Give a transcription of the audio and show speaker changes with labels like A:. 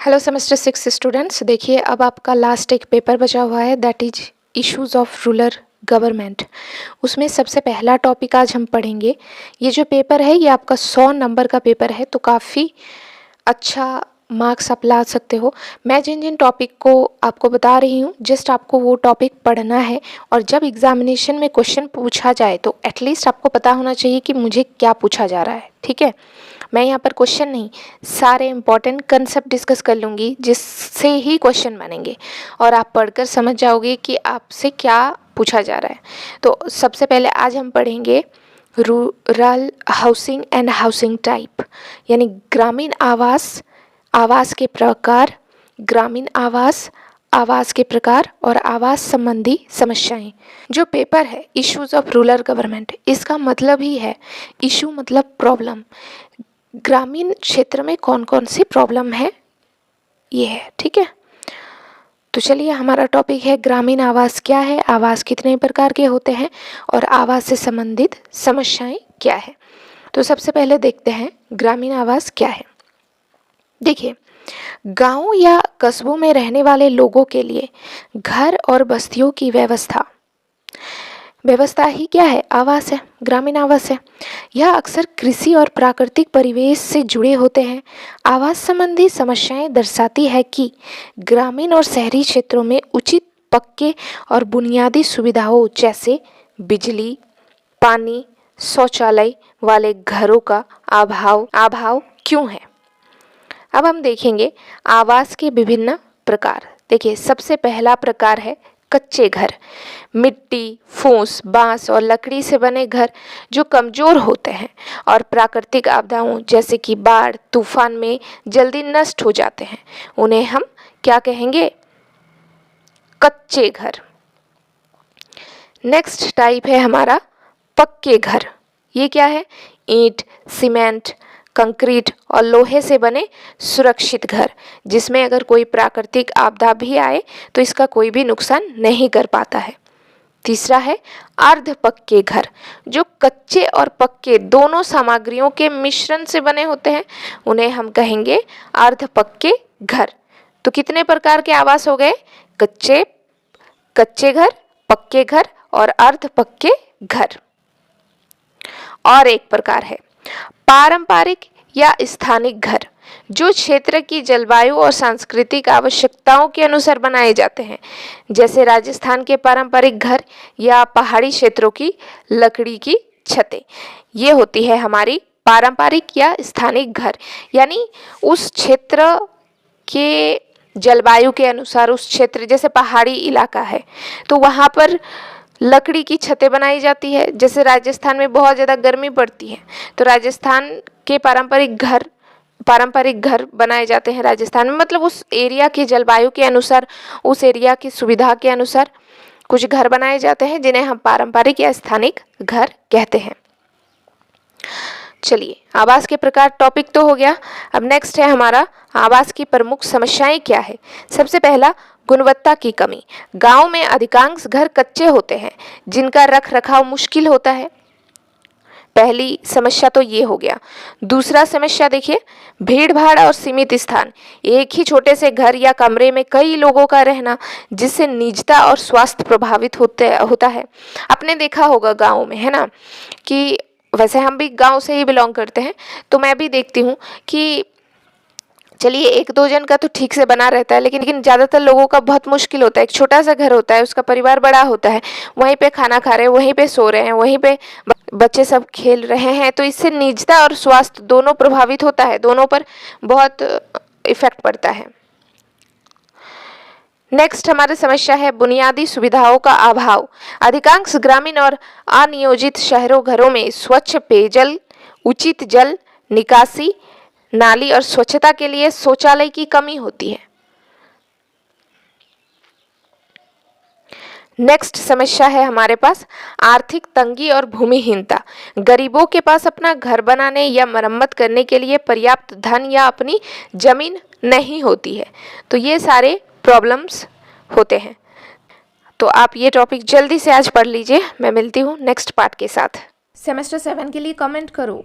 A: Hello semester 6 students, देखिए अब आपका लास्ट एक पेपर बचा हुआ है, that is issues of rural government. उसमें सबसे पहला टॉपिक आज हम पढ़ेंगे। ये जो पेपर है ये आपका 100 नंबर का पेपर है, तो काफ़ी अच्छा मार्क्स आप ला सकते हो। मैं जिन जिन टॉपिक को आपको बता रही हूँ, जस्ट आपको वो टॉपिक पढ़ना है और जब एग्जामिनेशन में क्वेश्चन पूछा जाए तो एटलीस्ट आपको पता होना चाहिए कि मुझे क्या पूछा जा रहा है। ठीक है, मैं यहाँ पर क्वेश्चन नहीं, सारे इंपॉर्टेंट कंसेप्ट डिस्कस कर लूँगी जिससे ही क्वेश्चन बनेंगे और आप पढ़कर समझ जाओगे कि आपसे क्या पूछा जा रहा है। तो सबसे पहले आज हम पढ़ेंगे rural housing and housing type, यानी ग्रामीण आवास, आवास के प्रकार, ग्रामीण आवास, आवास के प्रकार और आवास संबंधी समस्याएं। जो पेपर है इश्यूज ऑफ रूरल गवर्नमेंट, इसका मतलब ही है इशू मतलब प्रॉब्लम। ग्रामीण क्षेत्र में कौन कौन सी प्रॉब्लम है ये है। ठीक है, तो चलिए हमारा टॉपिक है ग्रामीण आवास क्या है, आवास कितने प्रकार के होते हैं और आवास से संबंधित समस्याएं क्या है। तो सबसे पहले देखते हैं ग्रामीण आवास क्या है। देखिए, गांव या कस्बों में रहने वाले लोगों के लिए घर और बस्तियों की व्यवस्था ही क्या है, आवास है, ग्रामीण आवास है। यह अक्सर कृषि और प्राकृतिक परिवेश से जुड़े होते हैं। आवास संबंधी समस्याएं दर्शाती है कि ग्रामीण और शहरी क्षेत्रों में उचित पक्के और बुनियादी सुविधाओं जैसे बिजली, पानी, शौचालय वाले घरों का अभाव क्यों है। अब हम देखेंगे आवास के विभिन्न प्रकार। देखिए, सबसे पहला प्रकार है कच्चे घर। मिट्टी, फूस, बांस और लकड़ी से बने घर जो कमज़ोर होते हैं और प्राकृतिक आपदाओं जैसे कि बाढ़, तूफान में जल्दी नष्ट हो जाते हैं, उन्हें हम क्या कहेंगे, कच्चे घर। नेक्स्ट टाइप है हमारा पक्के घर। ये क्या है, ईंट, सीमेंट, कंक्रीट और लोहे से बने सुरक्षित घर, जिसमें अगर कोई प्राकृतिक आपदा भी आए तो इसका कोई भी नुकसान नहीं कर पाता है। तीसरा है अर्ध पक्के घर, जो कच्चे और पक्के दोनों सामग्रियों के मिश्रण से बने होते हैं, उन्हें हम कहेंगे अर्ध पक्के घर। तो कितने प्रकार के आवास हो गए, कच्चे घर, पक्के घर और अर्ध पक्के घर। और एक प्रकार है पारंपरिक या स्थानिक घर, जो क्षेत्र की जलवायु और सांस्कृतिक आवश्यकताओं के अनुसार बनाए जाते हैं, जैसे राजस्थान के पारंपरिक घर या पहाड़ी क्षेत्रों की लकड़ी की छतें। ये होती है हमारी पारंपरिक या स्थानिक घर, यानी उस क्षेत्र के जलवायु के अनुसार, उस क्षेत्र जैसे पहाड़ी इलाका है तो वहाँ पर लकड़ी की छतें बनाई जाती है। जैसे राजस्थान में बहुत ज़्यादा गर्मी पड़ती है तो राजस्थान के पारंपरिक घर बनाए जाते हैं राजस्थान में, मतलब उस एरिया की जलवायु के अनुसार, उस एरिया की सुविधा के अनुसार कुछ घर बनाए जाते हैं जिन्हें हम पारंपरिक या स्थानिक घर कहते हैं। चलिए, आवास के प्रकार टॉपिक तो हो गया। अब नेक्स्ट है हमारा आवास की प्रमुख समस्याएं क्या है। सबसे पहला, गुणवत्ता की कमी। गांव में अधिकांश घर कच्चे होते हैं जिनका रख रखाव मुश्किल होता है। पहली समस्या तो ये हो गया। दूसरा समस्या देखिए, भीड़ भाड़ और सीमित स्थान। एक ही छोटे से घर या कमरे में कई लोगों का रहना, जिससे निजता और स्वास्थ्य प्रभावित होता है। आपने देखा होगा गाँव में, है ना, कि वैसे हम भी गांव से ही बिलोंग करते हैं तो मैं भी देखती हूँ कि चलिए एक दो जन का तो ठीक से बना रहता है, लेकिन ज़्यादातर लोगों का बहुत मुश्किल होता है। एक छोटा सा घर होता है, उसका परिवार बड़ा होता है, वहीं पे खाना खा रहे हैं, वहीं पे सो रहे हैं, वहीं पे बच्चे सब खेल रहे हैं, तो इससे निजता और स्वास्थ्य दोनों प्रभावित होता है, दोनों पर बहुत इफेक्ट पड़ता है। नेक्स्ट हमारी समस्या है बुनियादी सुविधाओं का अभाव। अधिकांश ग्रामीण और अनियोजित शहरों घरों में स्वच्छ पेयजल, उचित जल निकासी, नाली और स्वच्छता के लिए शौचालय की कमी होती है। नेक्स्ट समस्या है हमारे पास आर्थिक तंगी और भूमिहीनता। गरीबों के पास अपना घर बनाने या मरम्मत करने के लिए पर्याप्त धन या अपनी जमीन नहीं होती है, तो ये सारे प्रॉब्लम्स होते हैं। तो आप ये टॉपिक जल्दी से आज पढ़ लीजिए। मैं मिलती हूँ नेक्स्ट पार्ट के साथ। सेमेस्टर 7 के लिए कमेंट करो।